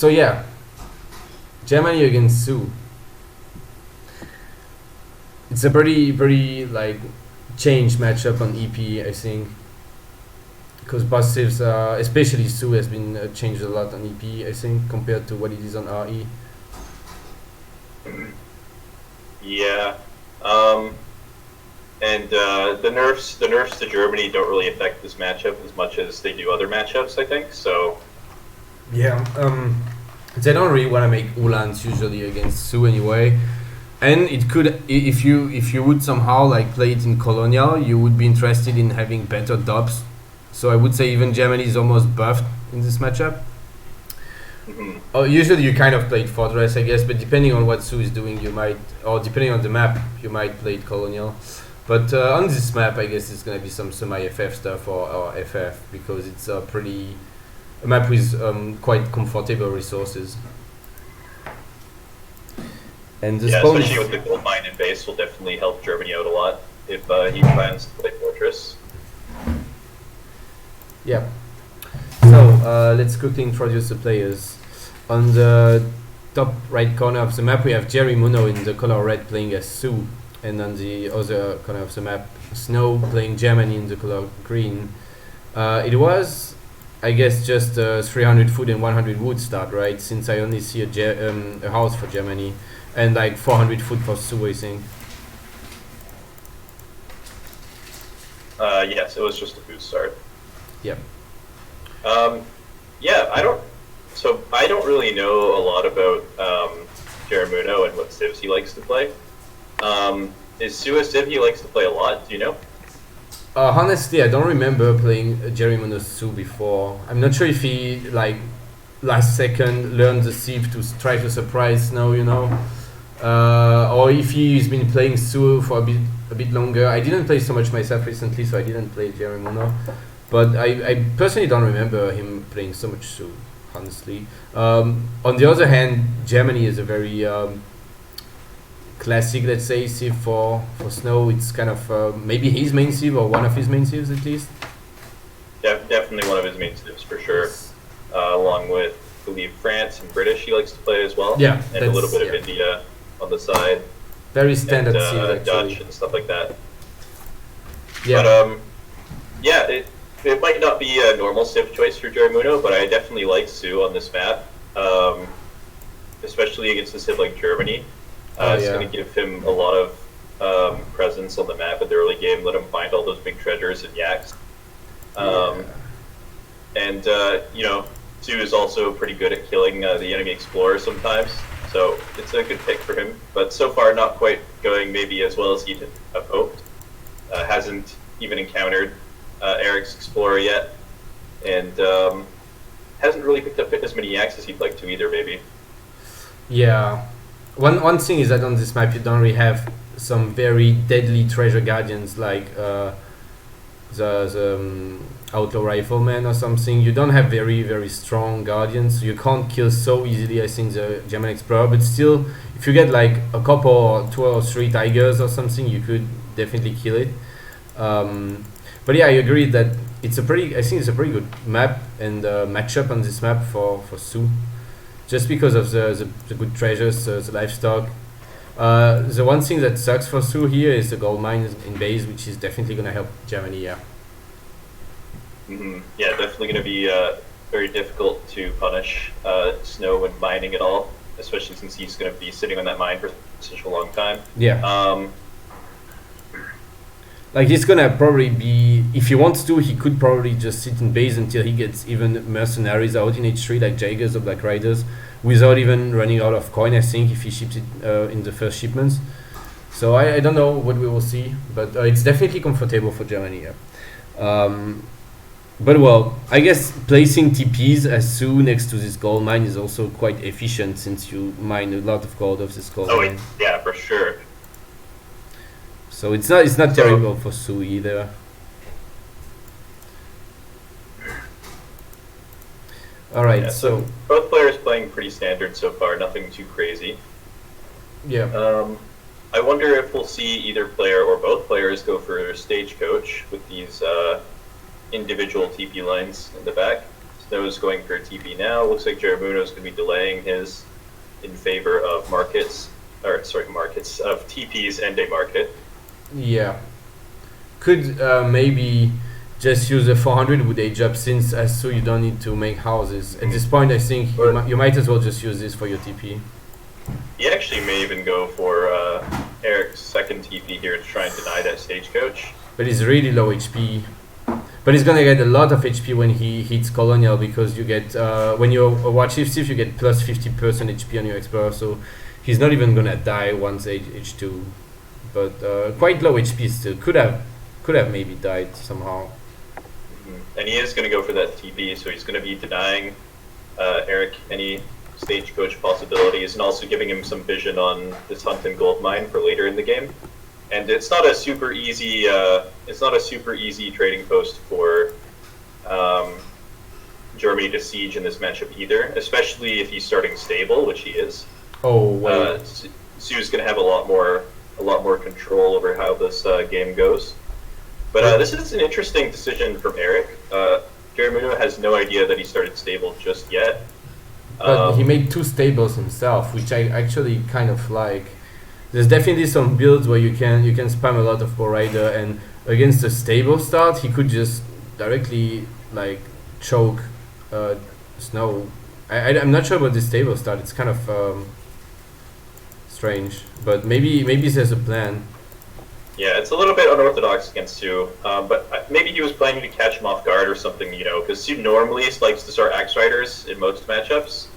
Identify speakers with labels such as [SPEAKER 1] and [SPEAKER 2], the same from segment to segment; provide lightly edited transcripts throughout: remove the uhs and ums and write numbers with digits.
[SPEAKER 1] So yeah, Germany against Sioux. It's a pretty like changed matchup on EP, I think, because both civs, especially Sioux, has been changed a lot on EP, I think, compared to what it is on RE.
[SPEAKER 2] Yeah, and the nerfs to Germany don't really affect this matchup as much as they do other matchups, I think. So
[SPEAKER 1] Yeah, they don't really want to make Ulans usually against Sioux anyway. And it could, if you would somehow like play it in Colonial, you would be interested in having better dubs. So I would say even Germany is almost buffed in this matchup. Usually you kind of play it Fortress, I guess, but depending on what Sioux is doing, you might, or depending on the map, you might play it Colonial. But on this map, I guess it's gonna be some semi-FF stuff or FF, because it's a map with quite comfortable resources. And the spawn
[SPEAKER 2] especially with the gold mine in base will definitely help Germany out a lot if he plans to play Fortress.
[SPEAKER 1] Yeah. So let's quickly introduce the players. On the top right corner of the map, we have Jerimuno in the color red playing as Sioux, and on the other corner of the map, Snow playing Germany in the color green. It was, I guess, just 300 food and 100 wood start, right? Since I only see a house for Germany, and like 400 food for Sioux, I think.
[SPEAKER 2] Yes, it was just a boost start.
[SPEAKER 1] Yeah.
[SPEAKER 2] Yeah, I don't really know a lot about Jerimuno and what civs he likes to play. Is Sioux a civ he likes to play a lot? Do you know?
[SPEAKER 1] Honestly, I don't remember playing Jerimuno Sioux before. I'm not sure if he like last second learned the civ to try to surprise Snow, or if he's been playing Sioux for a bit longer. I didn't play so much myself recently, so I didn't play Jerimuno. But I personally don't remember him playing so much Sioux, honestly. On the other hand, Germany is a very classic, let's say, civ for Snow. It's kind of maybe his main civ, or one of his main civs at least.
[SPEAKER 2] Definitely one of his main civs for sure. Along with, I believe, France and British he likes to play as well.
[SPEAKER 1] Yeah,
[SPEAKER 2] and a little bit of India on the side.
[SPEAKER 1] Very standard civ,
[SPEAKER 2] actually. Dutch and stuff like that.
[SPEAKER 1] Yeah.
[SPEAKER 2] But yeah, it might not be a normal civ choice for Jerimuno, but I definitely like Sioux on this map, especially against a civ like Germany. It's going to give him a lot of presence on the map in the early game, let him find all those big treasures and yaks. And, Sioux is also pretty good at killing the enemy explorer sometimes, so it's a good pick for him. But so far, not quite going maybe as well as he'd have hoped. Hasn't even encountered Eric's explorer yet, and hasn't really picked up as many yaks as he'd like to either, maybe.
[SPEAKER 1] Yeah. One thing is that on this map you don't really have some very deadly treasure guardians like the outlaw rifleman or something. You don't have very strong guardians. You can't kill so easily, I think, the German explorer. But still, if you get like a couple or 2 or 3 tigers or something, you could definitely kill it. But yeah, I agree that I think it's a pretty good map and matchup on this map for Sioux, just because of the good treasures, the livestock. The one thing that sucks for Sioux here is the gold mine in base, which is definitely going to help Germany. Yeah.
[SPEAKER 2] Yeah, definitely going to be very difficult to punish Snow when mining at all, especially since he's going to be sitting on that mine for such a long time.
[SPEAKER 1] Yeah. Like he's gonna probably be, if he wants to, he could probably just sit in base until he gets even mercenaries out in H3 like Jaegers or Black Riders, without even running out of coin, I think, if he ships it in the first shipments. So I don't know what we will see, but it's definitely comfortable for Germany. Yeah. But well, I guess placing TPs as Sioux next to this gold mine is also quite efficient, since you mine a lot of gold of this gold mine.
[SPEAKER 2] Yeah, for sure.
[SPEAKER 1] So it's not terrible for Sioux either. All right,
[SPEAKER 2] Yeah,
[SPEAKER 1] so
[SPEAKER 2] both players playing pretty standard so far, nothing too crazy.
[SPEAKER 1] Yeah.
[SPEAKER 2] I wonder if we'll see either player or both players go for Stagecoach with these individual TP lines in the back. Snow's going for a TP now. Looks like Jerimuno's going to be delaying his in favor of markets, or sorry, markets, of TPs and a market.
[SPEAKER 1] Yeah. Could maybe just use a 400 with age up, since as so you don't need to make houses. At this point, I think you might as well just use this for your TP.
[SPEAKER 2] He actually may even go for Eric's second TP here to try and deny that stagecoach.
[SPEAKER 1] But he's really low HP. But he's gonna get a lot of HP when he hits Colonial, because you get when you watch Chief, you get plus 50% HP on your Explorer, so he's not even gonna die once H2. But quite low HP still. Could have maybe died somehow.
[SPEAKER 2] And he is going to go for that TP, so he's going to be denying Eric any stagecoach possibilities, and also giving him some vision on this Hudson gold mine for later in the game. And it's not a super easy trading post for Germany to siege in this matchup either, especially if he's starting stable, which he is.
[SPEAKER 1] Oh, wow.
[SPEAKER 2] Sioux going to have a lot more control over how this game goes. But this is an interesting decision from Eric. Jerimuno has no idea that he started stable just yet.
[SPEAKER 1] But he made 2 stables himself, which I actually kind of like. There's definitely some builds where you can spam a lot of Bow Rider, and against a stable start, he could just directly like choke Snow. I'm not sure about this stable start. It's kind of strange, but maybe there's a plan.
[SPEAKER 2] Yeah, it's a little bit unorthodox against Sioux, but maybe he was planning to catch him off guard or something, you know, because Sioux normally likes to start Axe Riders in most matchups.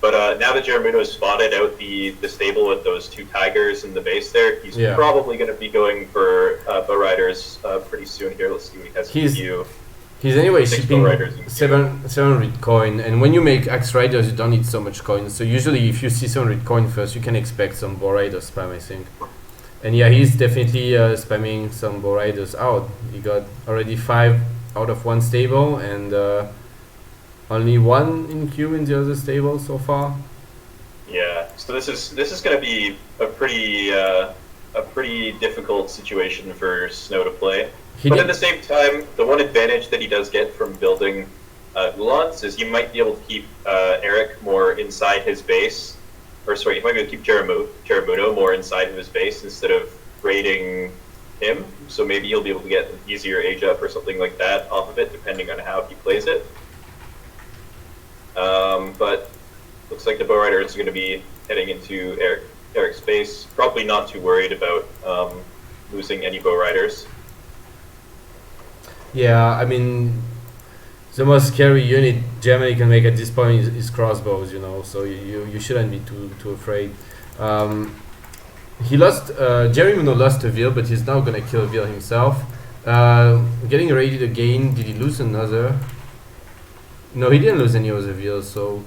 [SPEAKER 2] But now that Jerimuno has spotted out the stable with those 2 Tigers in the base there, he's probably going to be going for Bow Riders pretty soon here. Let's see what he has in queue.
[SPEAKER 1] He's anyway shipping 700 coin, and when you make Axe Riders, you don't need so much coin. So usually if you see 700 coin first, you can expect some Bow Rider spam, I think. And yeah, he's definitely spamming some Bow Riders out. He got already 5 out of 1 stable, and only 1 in queue in the other stable so far.
[SPEAKER 2] Yeah, so this is going to be a pretty difficult situation for Snow to play. But at the same time, the one advantage that he does get from building Ulans is he might be able to keep Eric more inside his base. Or sorry, he might be able to keep Jerimuno more inside of his base instead of raiding him. So maybe he'll be able to get an easier age up or something like that off of it, depending on how he plays it. But looks like the Bow Rider is going to be heading into Eric's base. Probably not too worried about losing any Bow Riders.
[SPEAKER 1] Yeah, I mean, the most scary unit Germany can make at this point is crossbows, you know, so you shouldn't be too afraid. He lost, Jerimuno lost a Veil, but he's now gonna kill a Veil himself. Getting ready again, did he lose another? No, he didn't lose any other Veils, so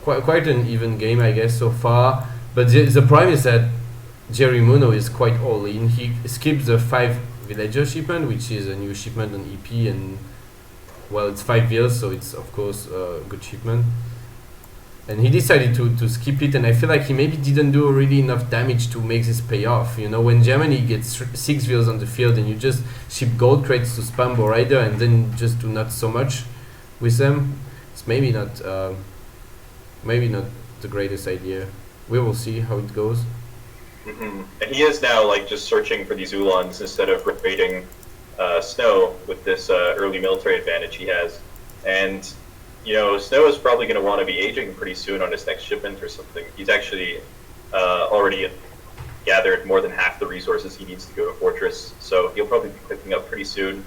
[SPEAKER 1] quite an even game, I guess, so far. But the problem is that Jerimuno is quite all in. He skips the 5 villager shipment, which is a new shipment on EP, and well, it's 5 Veils, so it's of course a good shipment. And he decided to skip it, and I feel like he maybe didn't do really enough damage to make this pay off. You know, when Germany gets 6 Veils on the field and you just ship gold crates to spam Bow Rider and then just do not so much with them, it's maybe not the greatest idea. We will see how it goes.
[SPEAKER 2] Mm-hmm. And he is now like just searching for these Ulans instead of raiding Snow with this early military advantage he has. And you know, Snow is probably going to want to be aging pretty soon on his next shipment or something. He's actually already gathered more than half the resources he needs to go to Fortress, so he'll probably be picking up pretty soon.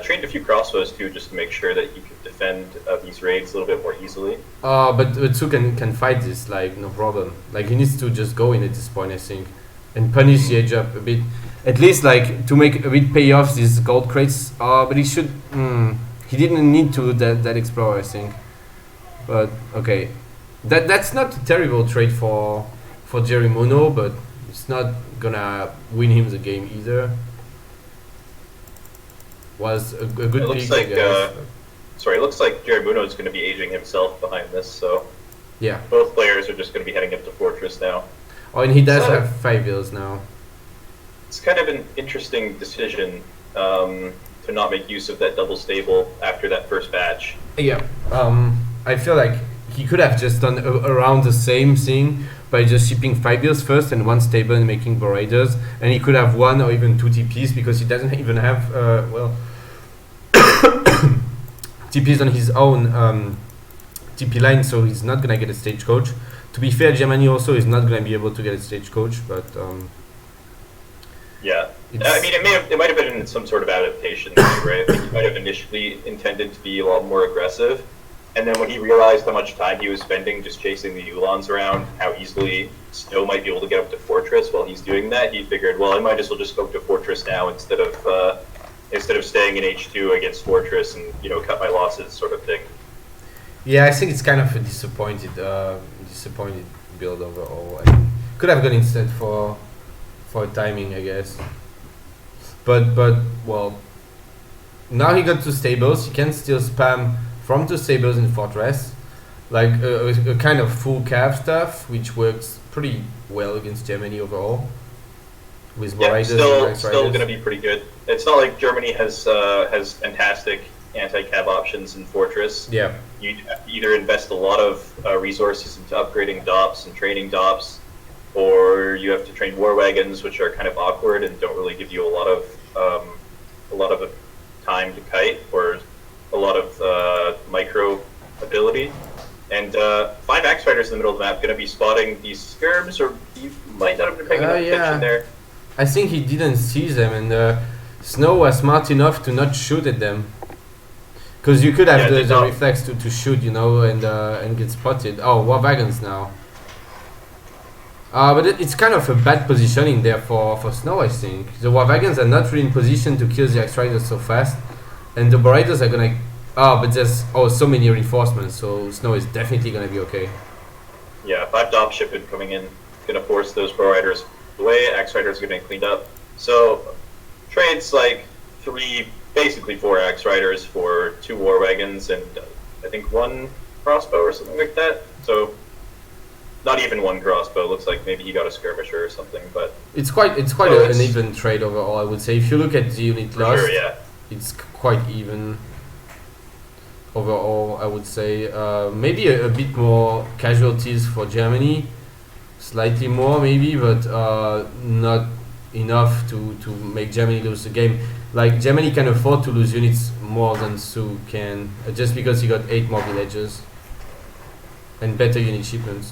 [SPEAKER 2] Trained a few crossbows too, just to make sure that he can defend these raids a little bit more easily.
[SPEAKER 1] But Sioux can fight this, like, no problem. Like, he needs to just go in at this point, I think, and punish the edge up a bit. At least, like, to make a bit pay off these gold crates. But he should... he didn't need to that Explorer, I think. But, okay. That's not a terrible trade for Jerimuno, but it's not gonna win him the game either. Was a good pick,
[SPEAKER 2] looks like, it looks like Jerimuno is going to be aging himself behind this, so
[SPEAKER 1] yeah,
[SPEAKER 2] both players are just going to be heading up to Fortress now.
[SPEAKER 1] Oh, and he does have 5 Veils now.
[SPEAKER 2] It's kind of an interesting decision to to not make use of that double stable after that first batch.
[SPEAKER 1] Yeah, I feel like he could have just done around the same thing by just shipping 5 bills first and 1 stable and making Boraiders, and he could have 1 or even 2 TPs because he doesn't even have TPs on his own TP line, so he's not gonna get a stagecoach. To be fair, Germany also is not gonna be able to get a stagecoach, but
[SPEAKER 2] yeah. I mean, it might have been some sort of adaptation, right? Like he might have initially intended to be a lot more aggressive, and then when he realized how much time he was spending just chasing the Ulans around, how easily Snow might be able to get up to Fortress while he's doing that, he figured, well, I might as well just go up to Fortress now instead of staying in H2 against Fortress and cut my losses, sort of thing.
[SPEAKER 1] Yeah, I think it's kind of a disappointed build overall. I could have gone instead for timing, I guess. But well, now he got 2 stables. He can still spam from 2 stables in Fortress, like a kind of full cav stuff, which works pretty well against Germany overall. With
[SPEAKER 2] still going to be pretty good. It's not like Germany has fantastic anti-cav options in Fortress.
[SPEAKER 1] Yeah,
[SPEAKER 2] you either invest a lot of resources into upgrading DOPS and training DOPS, or you have to train war wagons, which are kind of awkward and don't really give you a lot of time to kite or a lot of micro ability. And 5 Axe Riders in the middle of the map going to be spotting these skirms, or you might not have been paying enough attention there.
[SPEAKER 1] I think he didn't see them, and Snow was smart enough to not shoot at them. Because you could have the reflex to shoot, and get spotted. Oh, war wagons now. But it's kind of a bad positioning there for Snow, I think. The war wagons are not really in position to kill the Axe Riders so fast, and the Boraiders are gonna. But there's so many reinforcements, so Snow is definitely gonna be okay.
[SPEAKER 2] Yeah, 5 DOP shipment coming in, gonna force those Boraiders away. Axe Riders are gonna get cleaned up. So trades like basically 4 Axe Riders for 2 war wagons and I think 1 crossbow or something like that. So not even 1 crossbow. Looks like maybe he got a skirmisher or something. But
[SPEAKER 1] it's quite an even trade overall, I would say. If you look at the unit lost,
[SPEAKER 2] sure, yeah.
[SPEAKER 1] It's quite even overall, I would say. Maybe a bit more casualties for Germany, slightly more maybe, but not enough to make Germany lose the game. Like, Germany can afford to lose units more than Sioux can, just because he got 8 more villages and better unit shipments.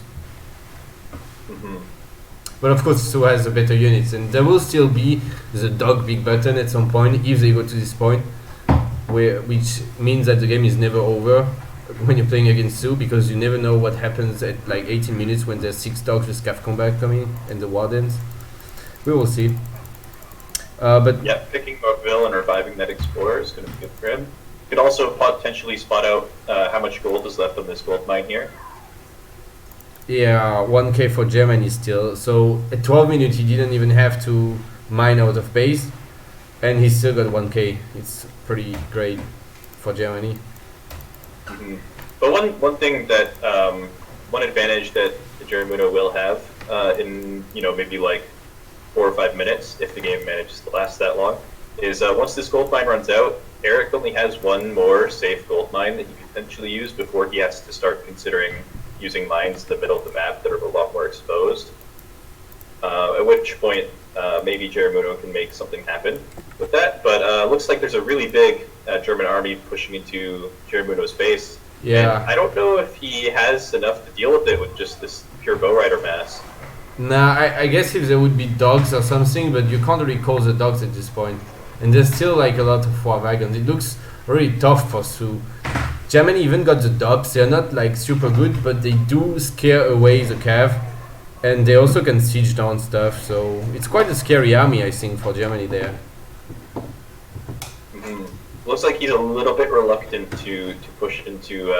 [SPEAKER 2] Mm-hmm.
[SPEAKER 1] But of course Sioux has the better units, and there will still be the dog big button at some point if they go to this point, which means that the game is never over when you're playing against Sioux, because you never know what happens at like 18 minutes when there's 6 dogs with Scav combat coming and the wardens. We will see. But
[SPEAKER 2] yeah, picking Mortville and reviving that explorer is going to be good for him. Could also potentially spot out how much gold is left on this gold mine here.
[SPEAKER 1] Yeah, 1k for Germany still. So at 12 minutes he didn't even have to mine out of base, and he still got 1k. It's pretty great for Germany.
[SPEAKER 2] Mm-hmm. But one thing that one advantage that the Jerimuno will have in maybe like 4 or 5 minutes, if the game manages to last that long, is once this gold mine runs out, Eric only has 1 more safe gold mine that he can potentially use before he has to start considering using mines in the middle of the map that are a lot more exposed. At which point, maybe Jerimuno can make something happen with that. But looks like there's a really big German army pushing into Jerimuno's base.
[SPEAKER 1] Yeah.
[SPEAKER 2] And I don't know if he has enough to deal with it with just this pure bow rider mass.
[SPEAKER 1] Nah, I guess if there would be dogs or something, but you can't really call the dogs at this point. And there's still like a lot of war wagons. It looks really tough for Sioux. Germany even got the dogs. They're not like super good, but they do scare away the cav, and they also can siege down stuff. So it's quite a scary army, I think, for Germany there.
[SPEAKER 2] Mm-hmm. Looks like he's a little bit reluctant to push into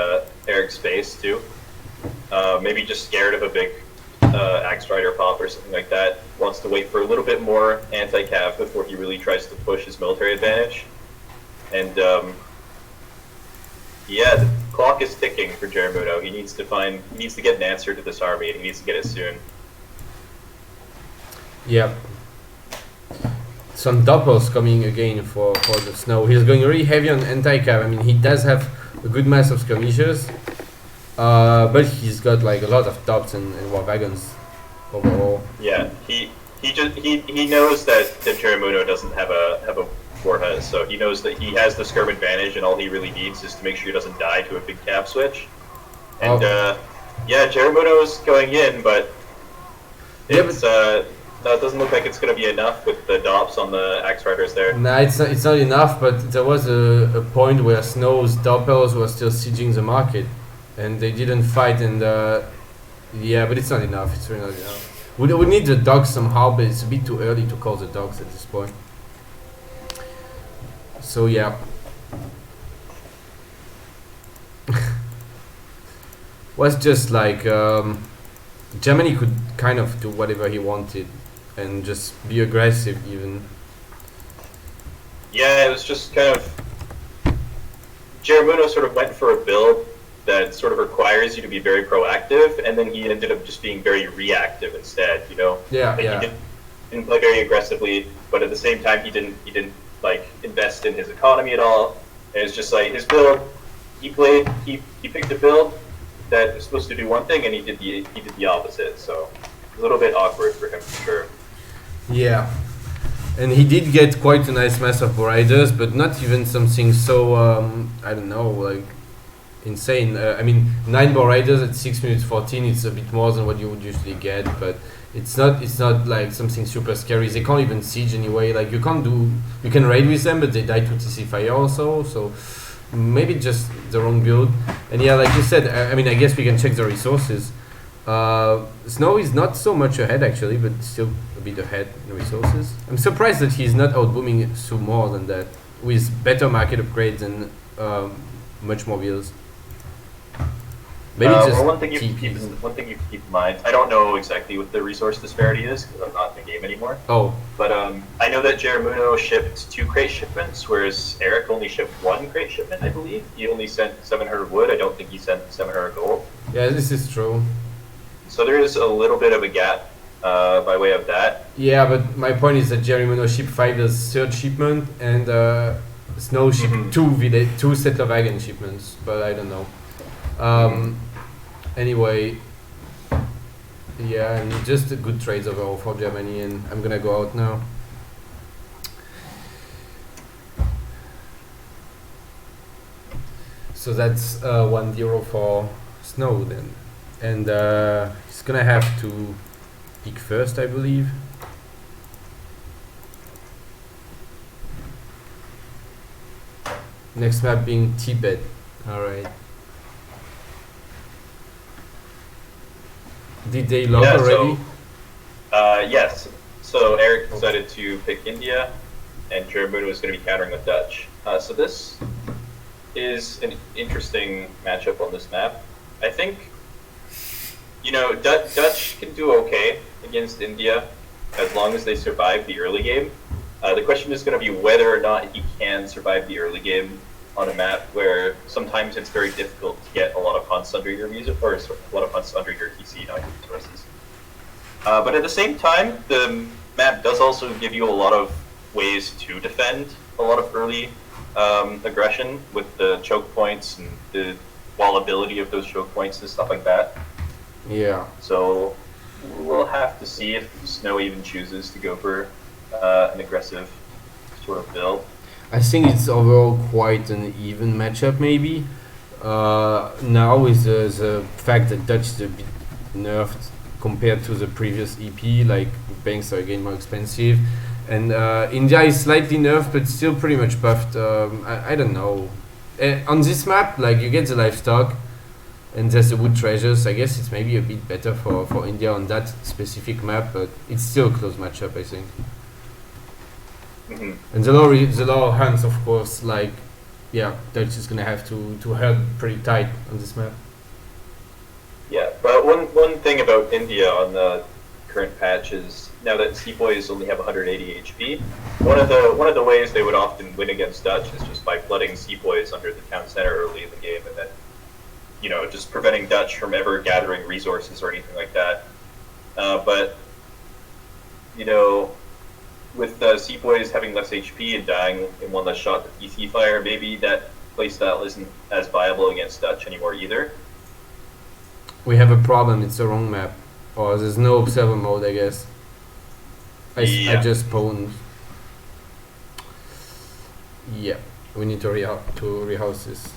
[SPEAKER 2] Eric's base too. Maybe just scared of a big Axe Rider pop or something like that. Wants to wait for a little bit more anti-cav before he really tries to push his military advantage. And yeah, the clock is ticking for Jerimuno. He needs to get an answer to this army, and he needs to get it soon.
[SPEAKER 1] Yeah. some doppels coming again for the snow. He's going really heavy on anti-cav. I mean, he does have a good mass of skirmishers, but he's got like a lot of tops and war wagons overall.
[SPEAKER 2] Yeah, he knows that Jerimuno doesn't have a warhead, so he knows that he has the skirm advantage, and all he really needs is to make sure he doesn't die to a big cav switch. And yeah, Jerimuno's going in, but it's no, it doesn't look like it's going to be enough with the dops on the Axe Riders there.
[SPEAKER 1] Nah, it's not enough, but there was a point where Snow's doppels were still sieging the market, and they didn't fight, and yeah, but it's not enough. It's really not enough. We need the dogs somehow, but it's a bit too early to call the dogs at this point. So yeah. Was just like Germany could kind of do whatever he wanted and just be aggressive even.
[SPEAKER 2] Yeah, it was just kind of Jerimuno sort of went for a build that sort of requires you to be very proactive, and then he ended up just being very reactive instead, you know?
[SPEAKER 1] Yeah,
[SPEAKER 2] like
[SPEAKER 1] yeah.
[SPEAKER 2] He didn't play very aggressively, but at the same time he didn't like invest in his economy at all. And it's just like his build, he picked a build that was supposed to do one thing, and he did the opposite. So a little bit awkward for him for sure.
[SPEAKER 1] Yeah, and he did get quite a nice mass of riders, but not even something so I don't know, like insane. I mean, 9 bar riders at 6 minutes 14. It's a bit more than what you would usually get, but it's not like something super scary. They can't even siege anyway. Like you can raid with them, but they die to TC fire also. So maybe just the wrong build. And yeah, like you said, I mean, I guess we can check the resources. Snow is not so much ahead actually, but still a bit ahead in resources. I'm surprised that he's not outbooming Sioux more than that, with better market upgrades and much more builds. Maybe just
[SPEAKER 2] well, one thing you keep in mind. I don't know exactly what the resource disparity is because I'm not in the game anymore.
[SPEAKER 1] Oh,
[SPEAKER 2] but I know that Jerimuno shipped 2 crate shipments, whereas Eric only shipped 1 crate shipment. I believe he only sent 700 wood. I don't think he sent 700 gold.
[SPEAKER 1] yeah, this is true.
[SPEAKER 2] So there is a little bit of a gap by way of that.
[SPEAKER 1] Yeah, but my point is that Jerimuno shipped 5 as third shipment, and Snow shipped 2 settler wagon shipments, but I don't know. Anyway, yeah, and just a good trades overall for Germany, and I'm gonna go out now. So that's 1-0 for Snow then, and he's gonna have to pick first, I believe. Next map being Tibet. All right. Did they lock already?
[SPEAKER 2] So, yes. So Eric decided to pick India, and Jerimuno is going to be countering with Dutch. So this is an interesting matchup on this map. I think, you know, Dutch can do okay against India as long as they survive the early game. The question is going to be whether or not he can survive the early game on a map where sometimes it's very difficult to get a lot of hunts under your music, or a lot of hunts under your TC, not your resources. But at the same time, the map does also give you a lot of ways to defend a lot of early aggression with the choke points and the wallability of those choke points and stuff like that.
[SPEAKER 1] Yeah.
[SPEAKER 2] So we'll have to see if Snow even chooses to go for an aggressive sort of build.
[SPEAKER 1] I think it's overall quite an even matchup, maybe. Now with the fact that Dutch is a bit nerfed compared to the previous EP, like banks are again more expensive, and India is slightly nerfed but still pretty much buffed. I don't know. On this map, like you get the livestock and there's the wood treasures. I guess it's maybe a bit better for India on that specific map, but it's still a close matchup, I think. And the lower hunts, of course, like, yeah, Dutch is gonna have to herd pretty tight on this map.
[SPEAKER 2] Yeah, but one thing about India on the current patch is now that Sepoys only have 180 HP, one of the ways they would often win against Dutch is just by flooding Sepoys under the town center early in the game, and then, you know, just preventing Dutch from ever gathering resources or anything like that. But, you know, with Seaboys having less HP and dying in one less shot to PC fire, maybe that playstyle isn't as viable against Dutch anymore either.
[SPEAKER 1] We have a problem. It's the wrong map, or there's no observer mode. I guess. I just spawned. Yeah, we need to rehouse this.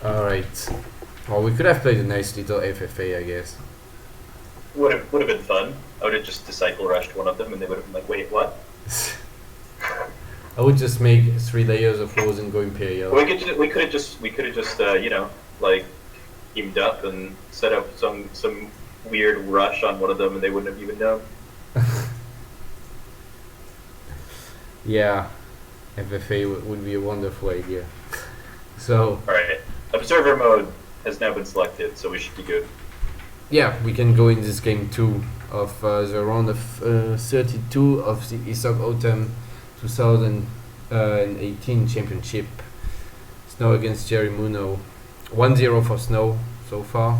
[SPEAKER 1] Alright. Well, we could have played a nice little FFA, I guess.
[SPEAKER 2] Would have been fun. I would have just disciple rushed one of them, and they would have been like, "Wait, what?"
[SPEAKER 1] I would just make 3 layers of walls and go Imperial.
[SPEAKER 2] We could have just you know, like teamed up and set up some weird rush on one of them, and they wouldn't have even known.
[SPEAKER 1] Yeah, FFA would be a wonderful idea. So.
[SPEAKER 2] All right. Observer mode has now been selected, so we should be good.
[SPEAKER 1] Yeah, we can go in this game 2 of the round of 32 of the ESOC Autumn 2018 Championship. Snow against Jerimuno. 1-0 for Snow so far.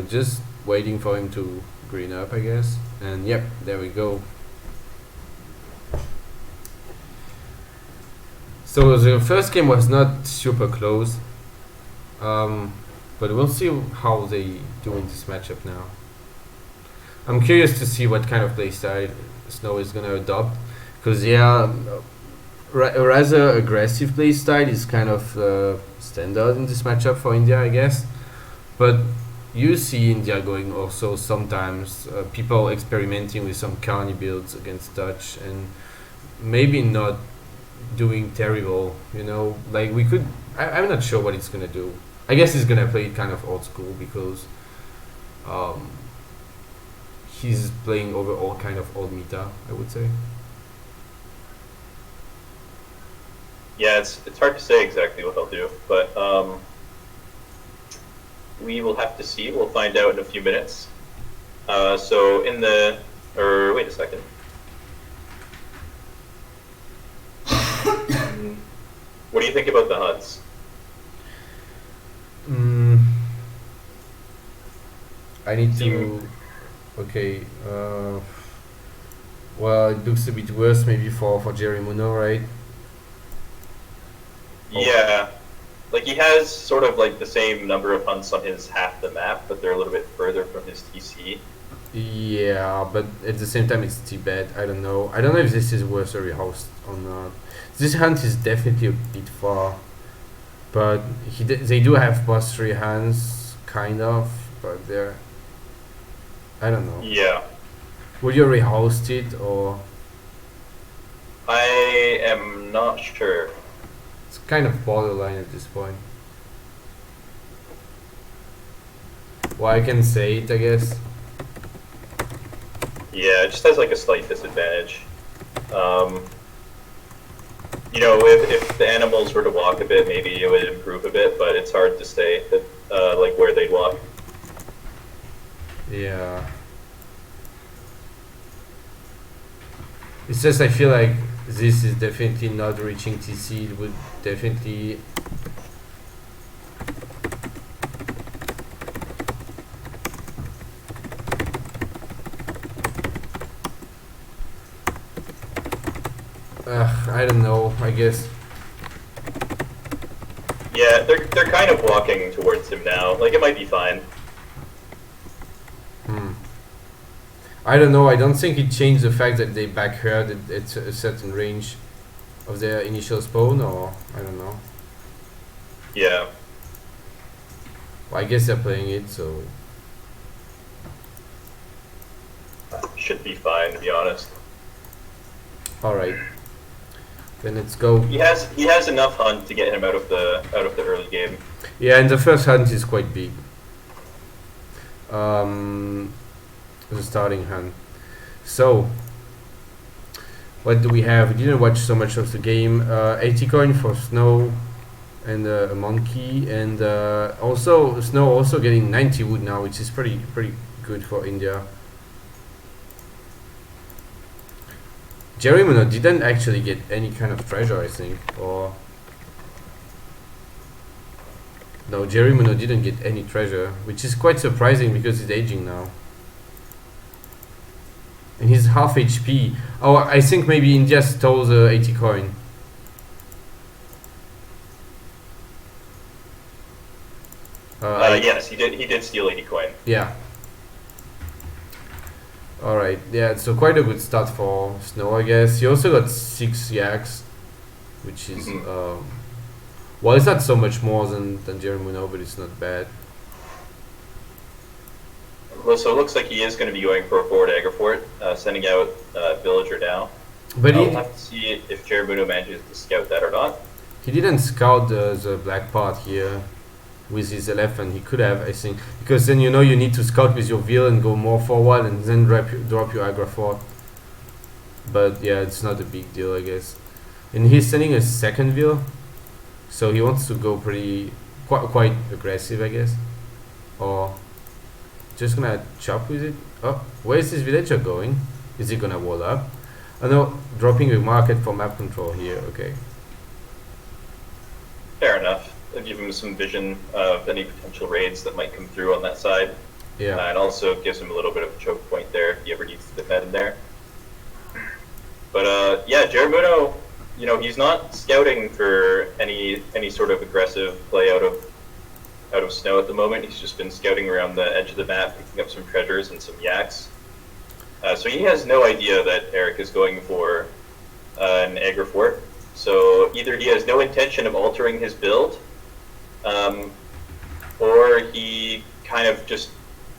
[SPEAKER 1] Just waiting for him to green up, I guess. And yep, there we go. So the first game was not super close, but we'll see how they do in this matchup now. I'm curious to see what kind of playstyle Snow is gonna adopt, because yeah, a rather aggressive playstyle is kind of standard in this matchup for India, I guess. But you see India going also sometimes people experimenting with some carny builds against Dutch and maybe not doing terrible, you know, like we could. I'm not sure what it's gonna do. I guess he's gonna play kind of old school because he's playing over all kind of old meta, I would say.
[SPEAKER 2] Yeah, it's hard to say exactly what they'll do, but we will have to see. We'll find out in a few minutes. So in the wait a second. What do you think about the Huds?
[SPEAKER 1] I need to. Okay. Well, it looks a bit worse maybe for Jerimuno, right?
[SPEAKER 2] Yeah. Like he has sort of like the same number of hunts on his half the map, but they're a little bit further from his TC.
[SPEAKER 1] Yeah, but at the same time it's Tibet. I don't know. I don't know if this is worth a rehouse or not. This hunt is definitely a bit far, but they do have +3 hands, kind of, but they're. I don't know.
[SPEAKER 2] Yeah.
[SPEAKER 1] Will you rehost it or?
[SPEAKER 2] I am not sure.
[SPEAKER 1] It's kind of borderline at this point. Well, I can say it, I guess.
[SPEAKER 2] Yeah, it just has like a slight disadvantage. You know, if the animals were to walk a bit, maybe it would improve a bit, but it's hard to say that, like where they'd walk.
[SPEAKER 1] Yeah. It's just I feel like this is definitely not reaching TC. It would definitely. I don't know. I guess.
[SPEAKER 2] Yeah, they're kind of walking towards him now. Like it might be fine.
[SPEAKER 1] I don't know. I don't think it changed the fact that they backherd at a certain range of their initial spawn, or I don't know.
[SPEAKER 2] Yeah.
[SPEAKER 1] Well, I guess they're playing it, so.
[SPEAKER 2] Should be fine, to be honest.
[SPEAKER 1] All right. Then let's go.
[SPEAKER 2] He has enough hunt to get him out of the early game.
[SPEAKER 1] Yeah, and the first hunt is quite big. The starting hunt. So, what do we have? We didn't watch so much of the game. 80 coin for Snow and a monkey, and also Snow also getting 90 wood now, which is pretty good for India. Jerimuno didn't actually get any kind of treasure, I think, or No, Jerimuno didn't get any treasure, which is quite surprising because he's aging now. And he's half HP. Oh, I think maybe India stole the 80 coin.
[SPEAKER 2] Yes, he did. He did steal 80 coin.
[SPEAKER 1] Yeah. Alright, yeah, so quite a good start for Snow, I guess. He also got 6 yaks, which is, well, it's not so much more than Jerimuno, but it's not bad.
[SPEAKER 2] Well, so it looks like he is going to be going for a forward Agrifort, sending out Villager now.
[SPEAKER 1] But
[SPEAKER 2] I'll have to see if Jerimuno manages to scout that or not.
[SPEAKER 1] He didn't scout the black part here with his elephant. He could have, I think, because then you know you need to scout with your veal and go more forward and then drop your Agrifort. But yeah, it's not a big deal, I guess. And he's sending a second veal, so he wants to go quite aggressive, I guess. Or just gonna chop with it. Oh, where is this villager going? Is he gonna wall up? Oh no, dropping a market for map control here. Okay.
[SPEAKER 2] Fair enough. It'll give him some vision of any potential raids that might come through on that side.
[SPEAKER 1] Yeah.
[SPEAKER 2] And also gives him a little bit of a choke point there if he ever needs to defend there. But yeah, Jerimuno, you know, he's not scouting for any sort of aggressive play out of Snow at the moment. He's just been scouting around the edge of the map, picking up some treasures and some yaks. So he has no idea that Eric is going for an Agrifort. So either he has no intention of altering his build, or he kind of just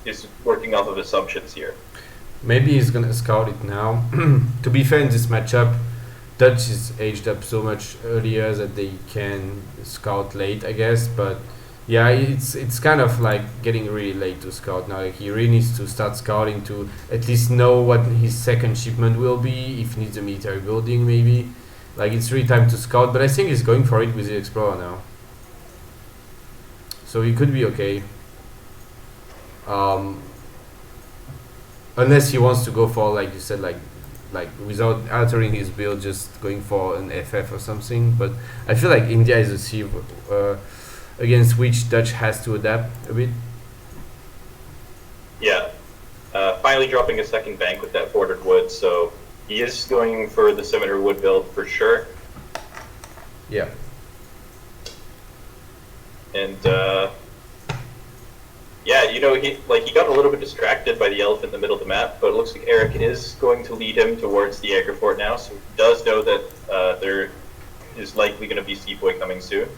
[SPEAKER 2] is working off of assumptions here.
[SPEAKER 1] Maybe he's gonna scout it now. To be fair, in this matchup, Dutch is aged up so much earlier that they can scout late, I guess. But yeah, it's kind of like getting really late to scout now. Like he really needs to start scouting to at least know what his second shipment will be, if he needs a military building maybe. Like it's really time to scout, but I think he's going for it with the Explorer now. So he could be okay. Unless he wants to go for, like you said, like without altering his build, just going for an FF or something. But I feel like India is a sea against which Dutch has to adapt a bit.
[SPEAKER 2] Yeah. Finally dropping a second bank with that 400 wood, so he is going for the 700 wood build for sure.
[SPEAKER 1] Yeah.
[SPEAKER 2] And yeah, you know, he got a little bit distracted by the elephant in the middle of the map, but it looks like Eric is going to lead him towards the Agrifort now, so he does know that there is likely going to be Seaboy coming soon.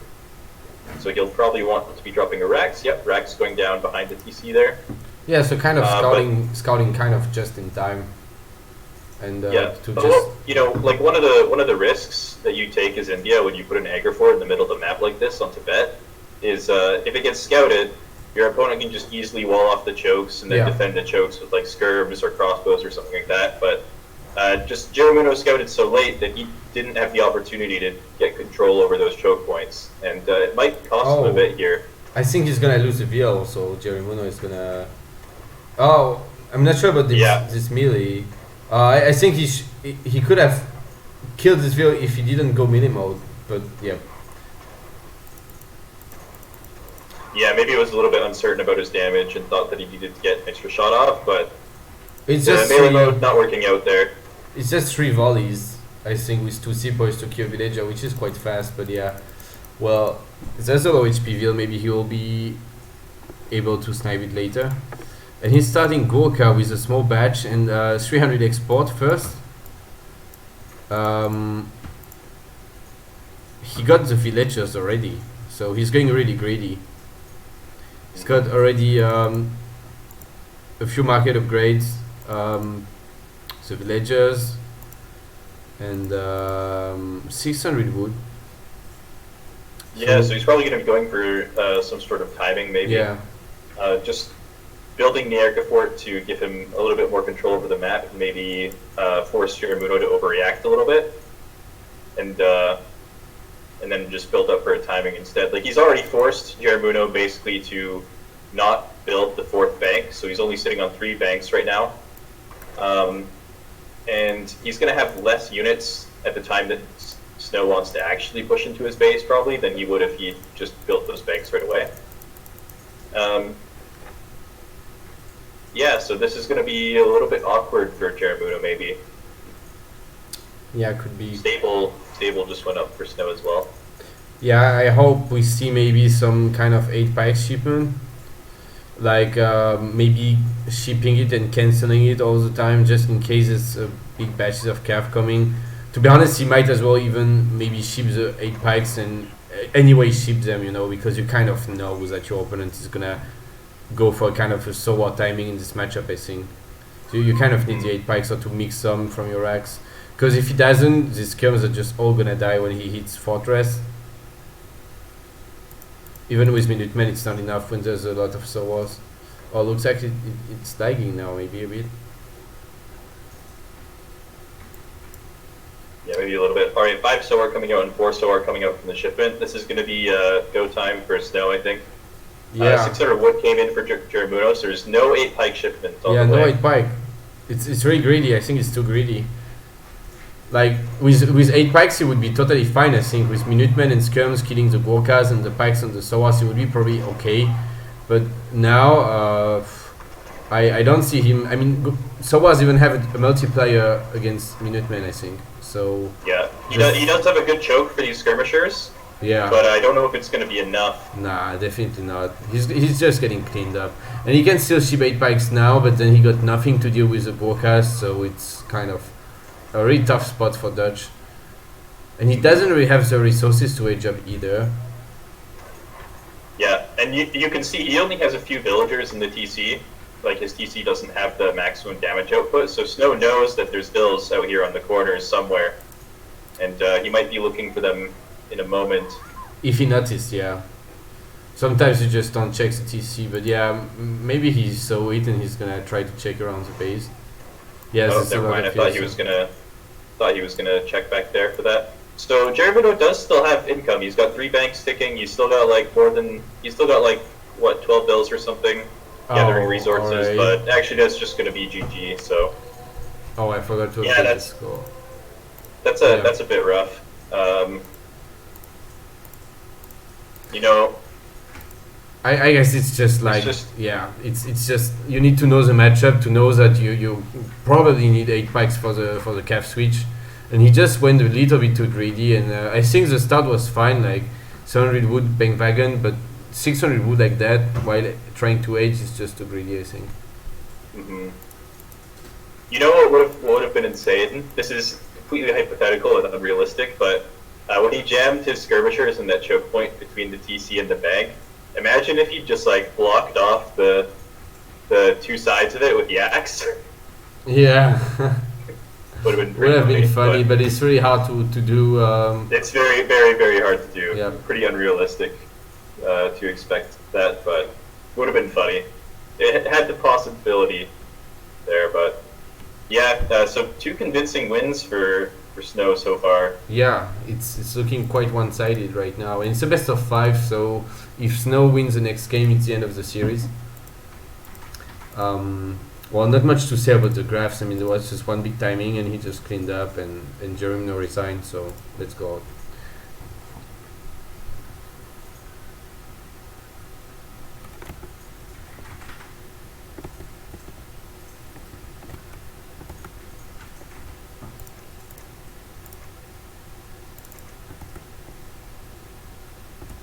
[SPEAKER 2] So he'll probably want to be dropping a Rax. Yep, Rax going down behind the TC there.
[SPEAKER 1] Yeah, so kind of scouting kind of just in time. And
[SPEAKER 2] yeah,
[SPEAKER 1] to
[SPEAKER 2] but
[SPEAKER 1] just
[SPEAKER 2] you know, like one of the risks that you take as India when you put an Agrifort in the middle of the map like this on Tibet is if it gets scouted, your opponent can just easily wall off the chokes and then defend the chokes with like skirms or crossbows or something like that. But just Jerimuno scouted so late that he didn't have the opportunity to get control over those choke points, and it might cost him a bit here.
[SPEAKER 1] I think he's gonna lose the VL also. Jerimuno is gonna. Oh, I'm not sure about this melee. I think he could have killed this VL if he didn't go mini mode, but yeah.
[SPEAKER 2] Yeah, maybe he was a little bit uncertain about his damage and thought that he needed to get an extra shot off, but
[SPEAKER 1] it's just
[SPEAKER 2] melee mode not working out there.
[SPEAKER 1] It's just 3 volleys, I think, with 2 sepoys to kill villager, which is quite fast, but yeah. Well, there's a low HP VL, maybe he will be able to snipe it later. And he's starting Gorka with a small batch and 300 export first. He got the villagers already, so he's going really greedy. He's got already a few market upgrades, the villagers, and 600 wood.
[SPEAKER 2] Yeah, so he's probably going to be going for some sort of timing, maybe.
[SPEAKER 1] Yeah.
[SPEAKER 2] Just building the Agrifort to give him a little bit more control over the map, and maybe force Jerimuno to overreact a little bit, and then just build up for a timing instead. Like, he's already forced Jerimuno basically to not build the 4th bank, so he's only sitting on 3 banks right now. And he's going to have less units at the time that Snow wants to actually push into his base, probably, than he would if he just built those banks right away. Yeah, so this is going to be a little bit awkward for Jerimuno, maybe.
[SPEAKER 1] Yeah, could be.
[SPEAKER 2] Stable just went up for Snow as well.
[SPEAKER 1] Yeah, I hope we see maybe some kind of 8 bike shipment, like maybe shipping it and canceling it all the time, just in case it's big batches of calf coming. To be honest, he might as well even maybe ship the 8 pikes and anyway ship them, you know, because you kind of know that your opponent is gonna go for kind of a sour timing in this matchup, I think. So you kind of need the 8 pikes or to mix some from your racks. Because if he doesn't, these skirms are just all gonna die when he hits Fortress. Even with Minutemen, it's not enough when there's a lot of sours. Oh, looks like it's lagging now, maybe a bit.
[SPEAKER 2] Yeah, maybe a little bit. Alright, 5 sour coming out and 4 sour coming out from the shipment. This is going to be go time for Snow, I think.
[SPEAKER 1] Yeah.
[SPEAKER 2] 600 wood came in for Jerimuno, so there's no 8 pike shipment on
[SPEAKER 1] Yeah,
[SPEAKER 2] the
[SPEAKER 1] no
[SPEAKER 2] way.
[SPEAKER 1] 8 pike. It's really greedy. I think it's too greedy. Like with 8 pikes, it would be totally fine. I think with Minutemen and skirms killing the Gorkas and the pikes on the Sowas, it would be probably okay. But now, I don't see him. I mean, Sowas even have a multiplier against Minutemen, I think. So
[SPEAKER 2] Yeah, he does have a good choke for these skirmishers.
[SPEAKER 1] yeah.
[SPEAKER 2] But I don't know if it's going to be enough.
[SPEAKER 1] Nah, definitely not. He's just getting cleaned up, and he can still ship 8 pikes now. But then he got nothing to deal with the Gorkas, so it's kind of a really tough spot for Dutch. And he doesn't really have the resources to age up either.
[SPEAKER 2] Yeah, and you can see he only has a few villagers in the TC. Like, his TC doesn't have the maximum damage output, so Snow knows that there's vills out here on the corners somewhere. And he might be looking for them in a moment.
[SPEAKER 1] If he noticed, yeah. Sometimes you just don't check the TC, but yeah, maybe he saw it and he's gonna try to check around the base. Yes,
[SPEAKER 2] Oh, never mind. I thought he was gonna check back there for that. So Jerimuno does still have income. He's got 3 banks ticking. He's still got like what, 12 bills or something, gathering resources.
[SPEAKER 1] Right.
[SPEAKER 2] But actually, that's just gonna be GG. So
[SPEAKER 1] Oh, I forgot to
[SPEAKER 2] yeah,
[SPEAKER 1] update the score.
[SPEAKER 2] that's a bit rough. You know,
[SPEAKER 1] I guess it's just like it's just you need to know the matchup to know that you probably need 8 pikes for the calf switch, and he just went a little bit too greedy, and I think the start was fine, like 700 wood bank wagon, but 600 wood like that while trying to age is just too greedy, I think.
[SPEAKER 2] mm-hmm. You know what would have been insane? This is completely hypothetical and unrealistic, but when he jammed his skirmishers in that choke point between the TC and the bank, imagine if he just like blocked off the 2 sides of it with the axe.
[SPEAKER 1] Yeah.
[SPEAKER 2] Would have been
[SPEAKER 1] Would have been funny, but it's really hard to do.
[SPEAKER 2] It's very, very, very hard to do.
[SPEAKER 1] Yeah.
[SPEAKER 2] Pretty unrealistic to expect that, but would have been funny. It had the possibility there, but yeah. So 2 convincing wins for Snow so far.
[SPEAKER 1] Yeah, it's looking quite one-sided right now, and it's a best of 5. So if Snow wins the next game, it's the end of the series. Well, not much to say about the graphs. I mean, there was just one big timing, and he just cleaned up, and Jerimuno resigned. So let's go out.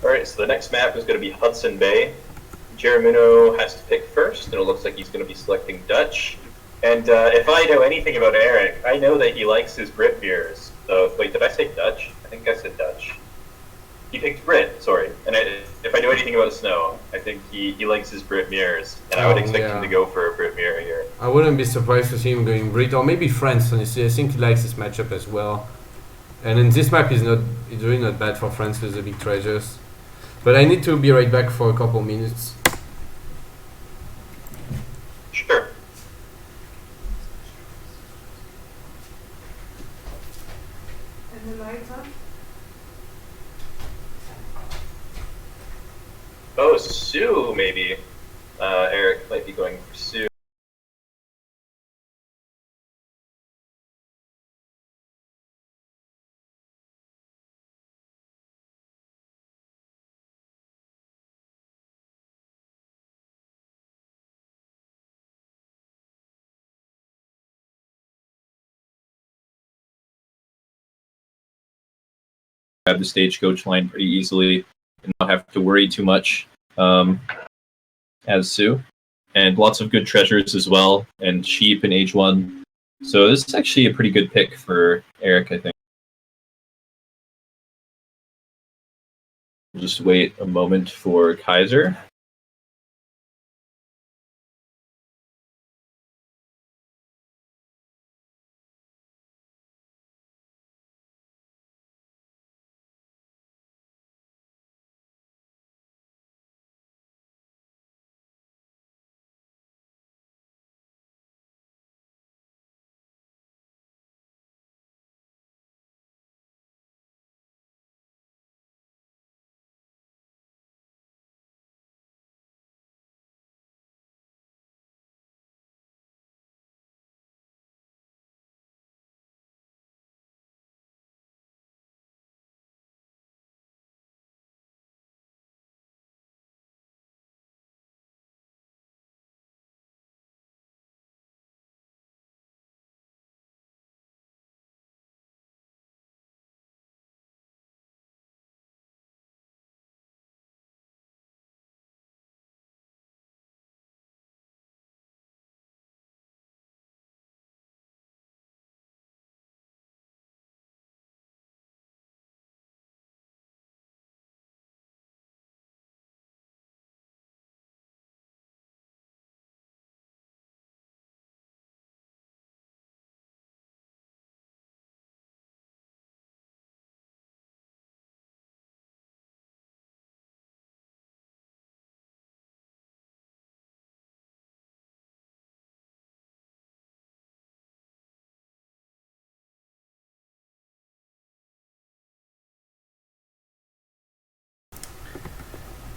[SPEAKER 2] Alright, so the next map is going to be Hudson Bay. Jerimuno has to pick first, and it looks like he's going to be selecting Dutch. And if I know anything about Eric, I know that he likes his Brit beers. So, wait, did I say Dutch? I think I said Dutch. He picked Brit, sorry. And if I know anything about Snow, I think he likes his Brit mirrors. And I would expect him to go for a Brit mirror here.
[SPEAKER 1] I wouldn't be surprised to see him going Brit or maybe France. Honestly, I think he likes this matchup as well. And then this map is really not bad for France with the big treasures. But I need to be right back for a couple minutes.
[SPEAKER 2] Sure.
[SPEAKER 3] And the lights on?
[SPEAKER 2] Oh, Sioux, maybe. Eric might be going for Sioux.
[SPEAKER 4] grab the stagecoach line pretty easily and not have to worry too much as Sioux. And lots of good treasures as well, and sheep in age 1. So this is actually a pretty good pick for Eric, I think. We'll just wait a moment for Kaiser.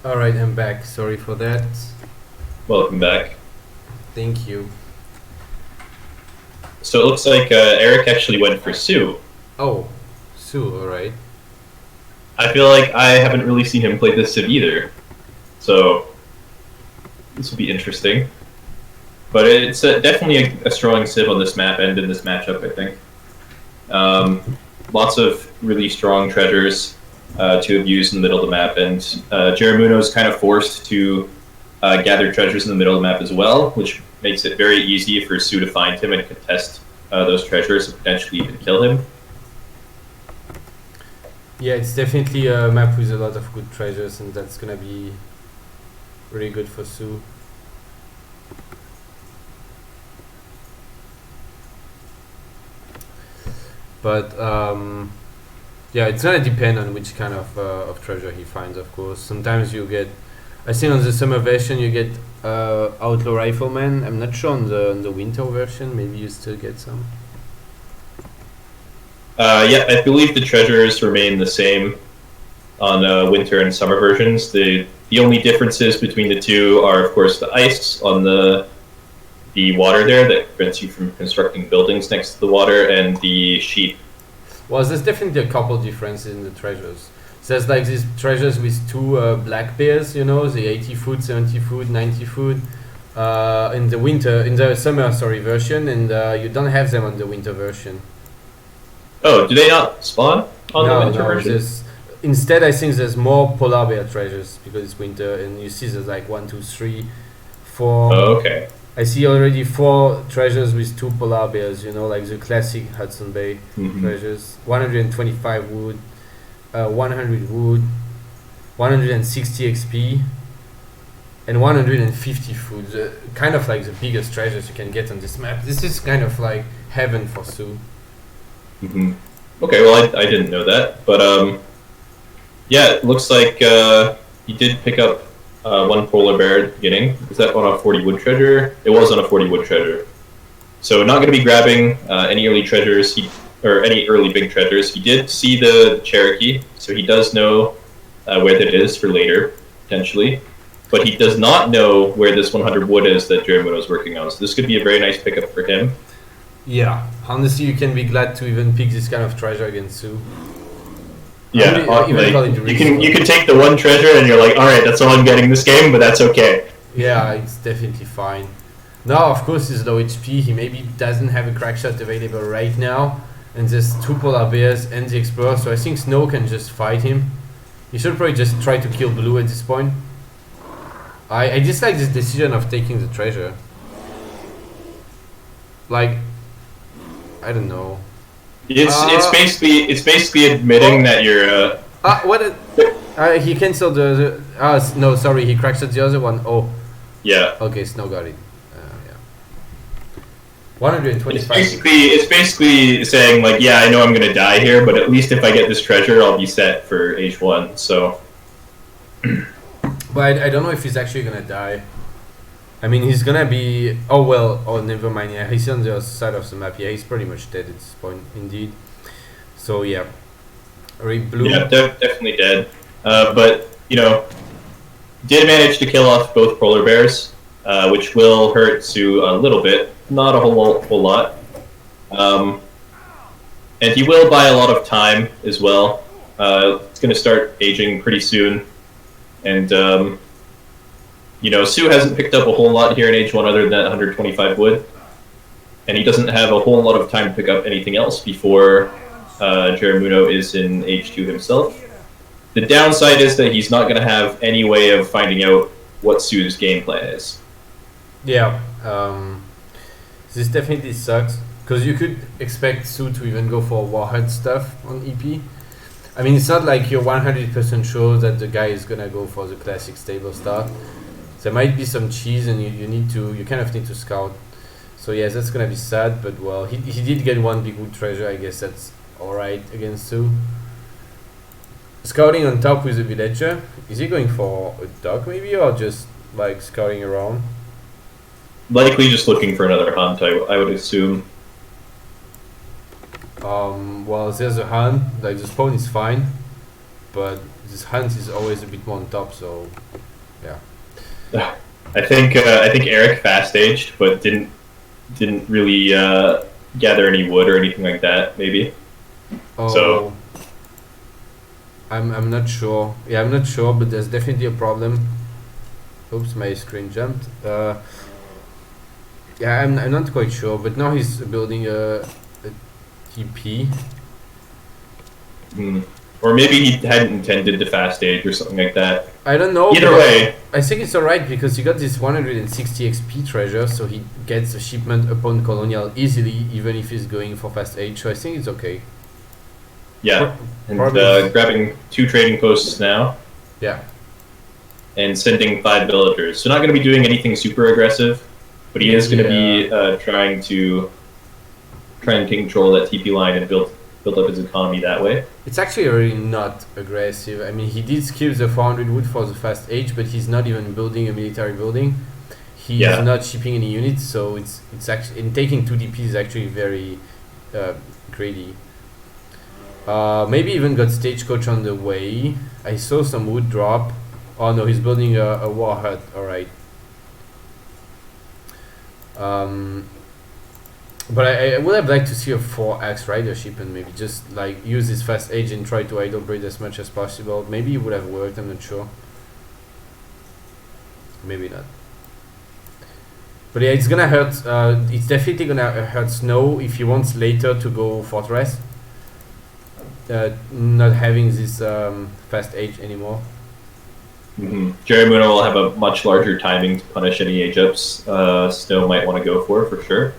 [SPEAKER 1] Alright, I'm back. Sorry for that.
[SPEAKER 4] Welcome back.
[SPEAKER 1] Thank you.
[SPEAKER 4] So it looks like Eric actually went for Sioux.
[SPEAKER 1] Oh, Sioux, alright.
[SPEAKER 4] I feel like I haven't really seen him play this civ either. So this will be interesting. But it's definitely a strong civ on this map and in this matchup, I think. Lots of really strong treasures to have used in the middle of the map, and Jerimuno is kind of forced to gather treasures in the middle of the map as well, which makes it very easy for Sioux to find him and contest those treasures and potentially even kill him.
[SPEAKER 1] Yeah, it's definitely a map with a lot of good treasures, and that's gonna be really good for Sioux. But yeah, it's gonna depend on which kind of treasure he finds, of course. Sometimes you get, I think on the summer version you get outlaw rifleman. I'm not sure on the winter version. Maybe you still get some.
[SPEAKER 4] Yeah, I believe the treasures remain the same on winter and summer versions. The only differences between the two are, of course, the ice on the water there that prevents you from constructing buildings next to the water, and the sheep.
[SPEAKER 1] Well, there's definitely a couple differences in the treasures. There's like these treasures with two black bears, you know, the 80 foot, 70 foot, 90 foot in the summer version, and you don't have them on the winter version.
[SPEAKER 4] Oh, do they not spawn on the winter version?
[SPEAKER 1] Instead, I think there's more polar bear treasures because it's winter, and you see there's like 1, 2, 3, 4.
[SPEAKER 4] Oh, okay.
[SPEAKER 1] I see already 4 treasures with 2 polar bears, you know, like the classic Hudson Bay treasures. 125 wood, 100 wood, 160 XP, and 150 food. Kind of like the biggest treasures you can get on this map. This is kind of like heaven for Sioux.
[SPEAKER 4] Okay, well, I didn't know that, but yeah, it looks like he did pick up 1 polar bear at the beginning. Was that on a 40 wood treasure? It was on a 40 wood treasure. So not going to be grabbing any early treasures, or any early big treasures. He did see the Cherokee, so he does know where that is for later, potentially. But he does not know where this 100 wood is that Jerimuno is working on. So this could be a very nice pickup for him.
[SPEAKER 1] Yeah, honestly, you can be glad to even pick this kind of treasure against Sioux.
[SPEAKER 4] Yeah, you can take the 1 treasure and you're like, all right, that's all I'm getting this game, but that's okay.
[SPEAKER 1] Yeah, it's definitely fine. Now, of course, he's low HP. He maybe doesn't have a crack shot available right now, And there's 2 polar bears and the explorer, so I think Snow can just fight him. He should probably just try to kill Blue at this point. I dislike this decision of taking the treasure. Like, I don't know.
[SPEAKER 4] It's basically admitting that you're.
[SPEAKER 1] He cancelled the. No, sorry, he cracked the other one. Oh.
[SPEAKER 4] Yeah.
[SPEAKER 1] Okay, Snow got it. Yeah. 125.
[SPEAKER 4] It's basically saying like, yeah, I know I'm gonna die here, but at least if I get this treasure, I'll be set for H1. So.
[SPEAKER 1] But I don't know if he's actually gonna die. I mean, he's gonna be. Oh well. Oh, never mind. Yeah, he's on the other side of the map. Yeah, he's pretty much dead at this point, indeed. So yeah. Blue.
[SPEAKER 4] Yeah, definitely dead. But you know, did manage to kill off both polar bears, which will hurt Sioux a little bit, not a whole lot. And he will buy a lot of time as well. It's going to start aging pretty soon, and you know, Sioux hasn't picked up a whole lot here in H1 other than that 125 wood, and he doesn't have a whole lot of time to pick up anything else before Jerimuno is in H2 himself. The downside is that he's not going to have any way of finding out what Sioux's game plan is.
[SPEAKER 1] Yeah, this definitely sucks, because you could expect Sioux to even go for Warhead stuff on EP. I mean, it's not like you're 100% sure that the guy is going to go for the classic stable start. There might be some cheese, and you kind of need to scout. So yes, that's going to be sad, but well, he did get 1 big wood treasure. I guess that's alright against Sioux. Scouting on top with a villager. Is he going for a dog maybe, or just like scouting around?
[SPEAKER 4] Likely just looking for another hunt, I would assume.
[SPEAKER 1] Well, there's a hunt. Like the spawn is fine, but this hunt is always a bit more on top. So, yeah.
[SPEAKER 4] I think Eric fast aged, but didn't really gather any wood or anything like that. Maybe.
[SPEAKER 1] Oh.
[SPEAKER 4] So.
[SPEAKER 1] I'm not sure. Yeah, I'm not sure, but there's definitely a problem. Oops, my screen jumped. Yeah, I'm not quite sure, but now he's building a TP.
[SPEAKER 4] Or maybe he hadn't intended to fast age or something like that.
[SPEAKER 1] I don't know.
[SPEAKER 4] Either way,
[SPEAKER 1] I think it's alright because he got this 160 XP treasure, so he gets a shipment upon colonial easily, even if he's going for fast age. So I think it's okay.
[SPEAKER 4] Yeah, and grabbing 2 trading posts now.
[SPEAKER 1] Yeah.
[SPEAKER 4] And sending 5 villagers. So not going to be doing anything super aggressive, but he is going to be trying to take control of that TP line and build up his economy that way.
[SPEAKER 1] It's actually really not aggressive. I mean, he did skip the 400 wood for the fast age, but he's not even building a military building. He's not shipping any units, so it's actually, in taking 2 DP is actually very greedy. Maybe even got stagecoach on the way. I saw some wood drop. Oh no, he's building a war hut. Alright. But I would have liked to see a 4-axe ridership and maybe just like use this fast age and try to idle breed as much as possible. Maybe it would have worked, I'm not sure. Maybe not. But yeah, it's gonna hurt. It's definitely gonna hurt Snow if he wants later to go fortress. Not having this fast age anymore.
[SPEAKER 4] Jerimuno will have a much larger timing to punish any age ups Snow might want to go for sure.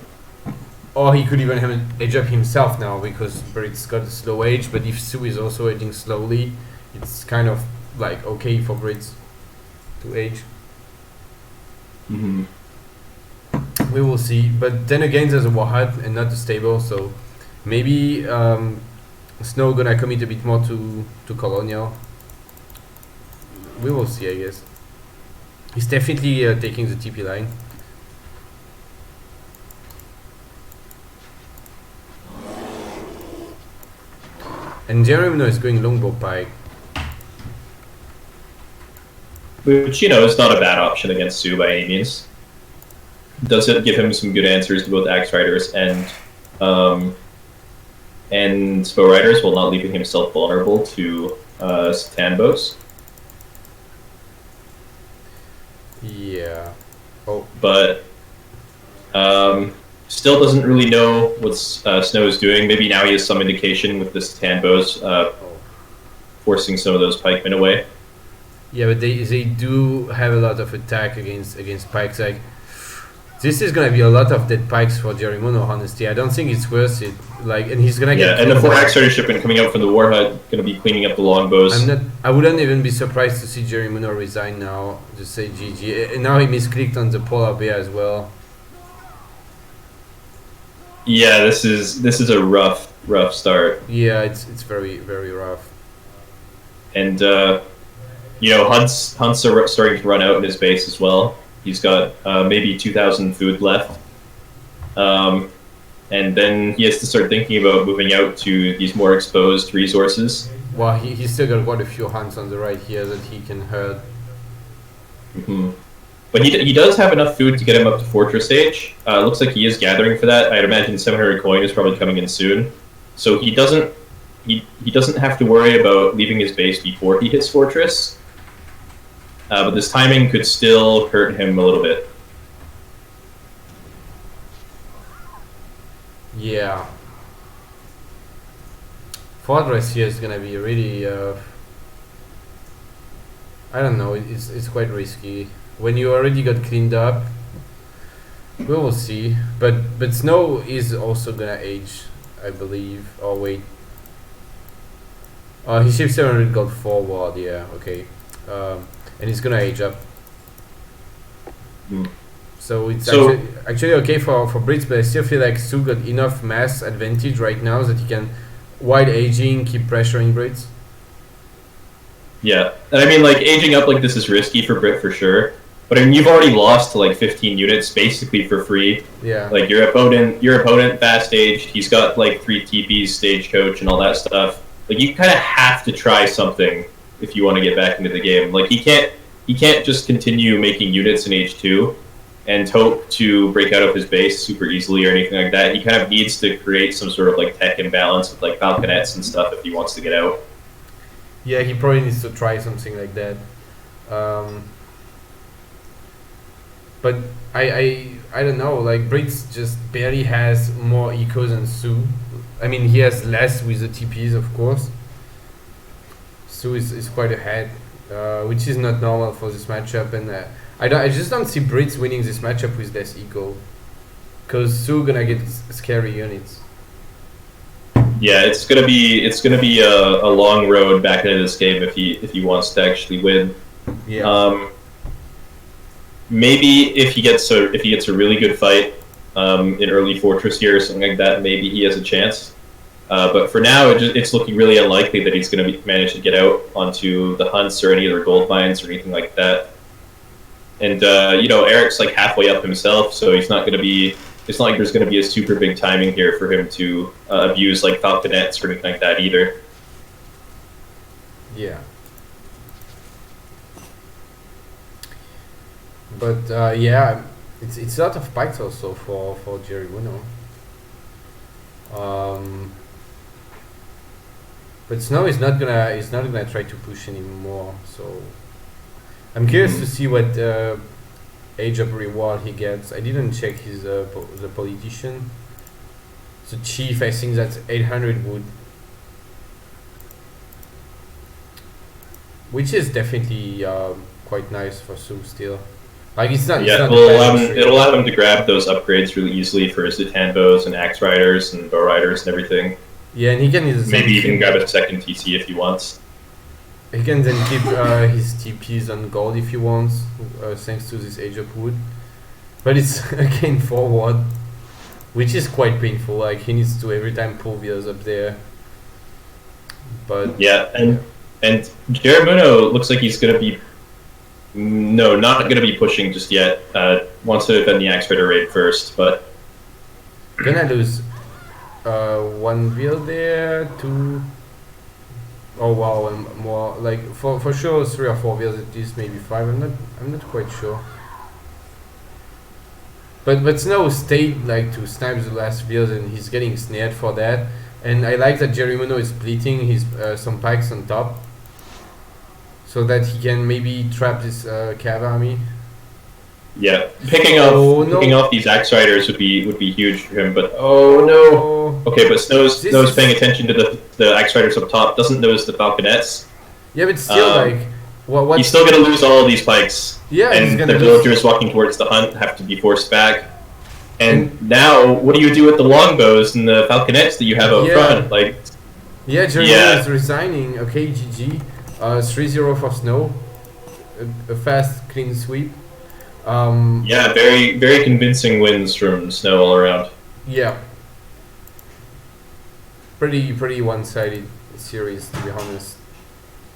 [SPEAKER 1] Or he could even have an age up himself now because Brit's got a slow age, but if Sioux is also aging slowly, it's kind of like okay for Brits to age. We will see, but then again there's a war hut and not a stable, so maybe Snow gonna commit a bit more to colonial. We will see, I guess. He's definitely taking the TP line. And Jerimuno is going longbow pike.
[SPEAKER 4] Which, you know, is not a bad option against Sioux by any means. Does it give him some good answers to both axe riders and bow riders while not leaving himself vulnerable to Satan bows?
[SPEAKER 1] Yeah. Oh.
[SPEAKER 4] But Still doesn't really know what Snow is doing. Maybe now he has some indication with this tan bows, forcing some of those pikemen away.
[SPEAKER 1] Yeah, but they do have a lot of attack against pikes. Like, this is gonna be a lot of dead pikes for Jerimuno. Honestly, I don't think it's worth it. Like, and he's gonna get.
[SPEAKER 4] Yeah, and the 4 Axe Rider shipment coming out from the war hut, gonna be cleaning up the longbows.
[SPEAKER 1] I wouldn't even be surprised to see Jerimuno resign now. Just say GG. And now he misclicked on the polar bear as well.
[SPEAKER 4] Yeah, this is a rough start.
[SPEAKER 1] Yeah, it's very rough.
[SPEAKER 4] And you know, Hunt's starting to run out in his base as well. He's got maybe 2,000 food left, and then he has to start thinking about moving out to these more exposed resources.
[SPEAKER 1] Well, he's still got quite a few hunts on the right here that he can herd.
[SPEAKER 4] Mm-hmm. But he does have enough food to get him up to fortress age. Looks like he is gathering for that. I'd imagine 700 coin is probably coming in soon. So he doesn't have to worry about leaving his base before he hits fortress. But this timing could still hurt him a little bit.
[SPEAKER 1] Yeah. Fortress here is gonna be really I don't know, it's quite risky. When you already got cleaned up, we will see. But Snow is also gonna age, I believe. Oh wait. He shifts 700 gold forward, yeah, okay. And he's gonna age up. So it's actually okay for Brits, but I still feel like Sioux got enough mass advantage right now that he can, while aging, keep pressuring Brits.
[SPEAKER 4] Yeah, and I mean, like, aging up like this is risky for Brit for sure. But I mean, you've already lost to like 15 units basically for free.
[SPEAKER 1] Yeah.
[SPEAKER 4] Like your opponent fast aged. He's got like 3 TPs, stagecoach, and all that stuff. Like you kind of have to try something if you want to get back into the game. Like he can't just continue making units in H2 and hope to break out of his base super easily or anything like that. He kind of needs to create some sort of like tech imbalance with like falconets and stuff if he wants to get out.
[SPEAKER 1] Yeah, he probably needs to try something like that. But I don't know, like Brits just barely has more eco than Sioux. I mean, he has less with the TPs, of course. Sioux is quite ahead, which is not normal for this matchup, and I just don't see Brits winning this matchup with less eco, because Sioux gonna get scary units.
[SPEAKER 4] Yeah, it's gonna be a long road back into this game if he wants to actually win.
[SPEAKER 1] Yeah.
[SPEAKER 4] Maybe if he gets a really good fight in early fortress here or something like that, maybe he has a chance. But for now, it's looking really unlikely that he's going to manage to get out onto the hunts or any other gold mines or anything like that. And you know, Eric's like halfway up himself, so he's not going to be. It's not like there's going to be a super big timing here for him to abuse like falconets or anything like that either.
[SPEAKER 1] Yeah. But yeah, it's a lot of pikes also for Jerimuno. But Snow is not gonna try to push anymore. So I'm curious to see what age up reward he gets. I didn't check his the politician. The chief, I think that's 800 wood, which is definitely quite nice for Sioux still. Like it's not.
[SPEAKER 4] Yeah,
[SPEAKER 1] it's not
[SPEAKER 4] it'll allow him to grab those upgrades really easily for his Tan bows and axe riders and bow riders and everything.
[SPEAKER 1] Yeah, and he can
[SPEAKER 4] maybe even grab a second TC if he wants.
[SPEAKER 1] He can then keep his TPs on gold if he wants, thanks to this Age of Wood. But it's again forward, which is quite painful. Like he needs to every time pull wheels up there. But
[SPEAKER 4] yeah, and Jerimuno looks like he's gonna be. No, not going to be pushing just yet. Wants to defend the Axe Rider raid first, but
[SPEAKER 1] gonna lose 1 wheel there, 2. Oh wow, and more like for sure 3 or 4 wheels at least, maybe 5. I'm not quite sure. But Snow stayed like to snipe the last wheels, and he's getting snared for that. And I like that Jerimuno is splitting his some pikes on top, so that he can maybe trap this cav army.
[SPEAKER 4] Yeah,
[SPEAKER 1] Oh, no.
[SPEAKER 4] picking off these axe riders would be huge for him. But oh no.
[SPEAKER 1] Oh.
[SPEAKER 4] Okay, but Snow's
[SPEAKER 1] This
[SPEAKER 4] Snow's
[SPEAKER 1] is-
[SPEAKER 4] paying attention to the axe riders up top. Doesn't notice the falconets.
[SPEAKER 1] Yeah, but still, like, what?
[SPEAKER 4] He's still gonna lose all of these pikes.
[SPEAKER 1] Yeah, he's
[SPEAKER 4] and
[SPEAKER 1] gonna
[SPEAKER 4] the
[SPEAKER 1] lose.
[SPEAKER 4] villagers walking towards the hunt have to be forced back. And now, what do you do with the longbows and the falconets that you have out
[SPEAKER 1] Yeah.
[SPEAKER 4] front? Like,
[SPEAKER 1] Yeah, Jerimuno
[SPEAKER 4] Yeah.
[SPEAKER 1] is resigning. Okay, GG. 3-0 for Snow. A fast, clean sweep.
[SPEAKER 4] yeah, very very convincing wins from Snow all around.
[SPEAKER 1] Yeah. Pretty one-sided series, to be honest.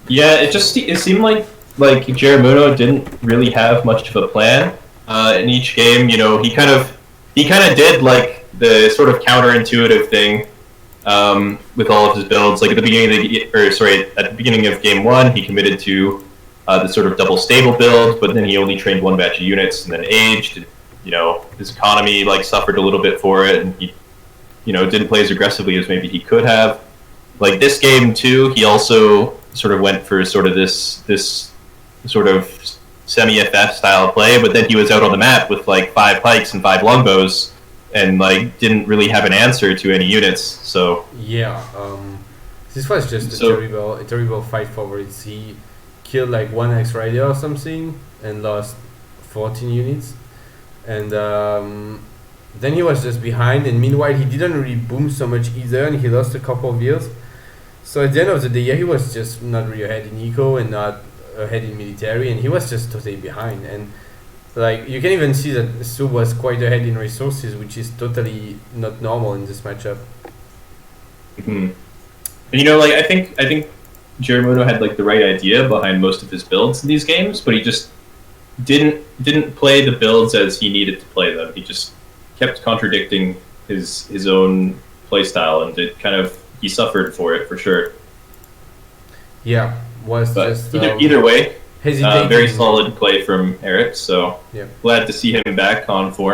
[SPEAKER 4] Yeah, it seemed like Jerimuno didn't really have much of a plan in each game. You know, he kind of did like the sort of counterintuitive thing with all of his builds. Like at the beginning of game one, he committed to the sort of double stable build, but then he only trained one batch of units and then aged. You know, his economy like suffered a little bit for it, and he, you know, didn't play as aggressively as maybe he could have. Like this game too, he also sort of went for sort of this sort of semi-FF style play, but then he was out on the map with like 5 pikes and 5 longbows, and like didn't really have an answer to any units. So
[SPEAKER 1] Yeah, this was just a terrible fight forwards. He killed like 1 X-Rider or something and lost 14 units. And then he was just behind, and meanwhile he didn't really boom so much either, and he lost a couple of years. So at the end of the day, yeah, he was just not really ahead in eco and not ahead in military, and he was just totally behind. And like you can even see that Sioux was quite ahead in resources, which is totally not normal in this matchup.
[SPEAKER 4] And you know, like I think Jerimuno had like the right idea behind most of his builds in these games, but he just didn't play the builds as he needed to play them. He just kept contradicting his own play style, and he suffered for it for sure.
[SPEAKER 1] Yeah, was
[SPEAKER 4] But
[SPEAKER 1] just
[SPEAKER 4] either way,
[SPEAKER 1] hesitating.
[SPEAKER 4] very solid play from Eric. So
[SPEAKER 1] Yeah.
[SPEAKER 4] glad to see him back on form.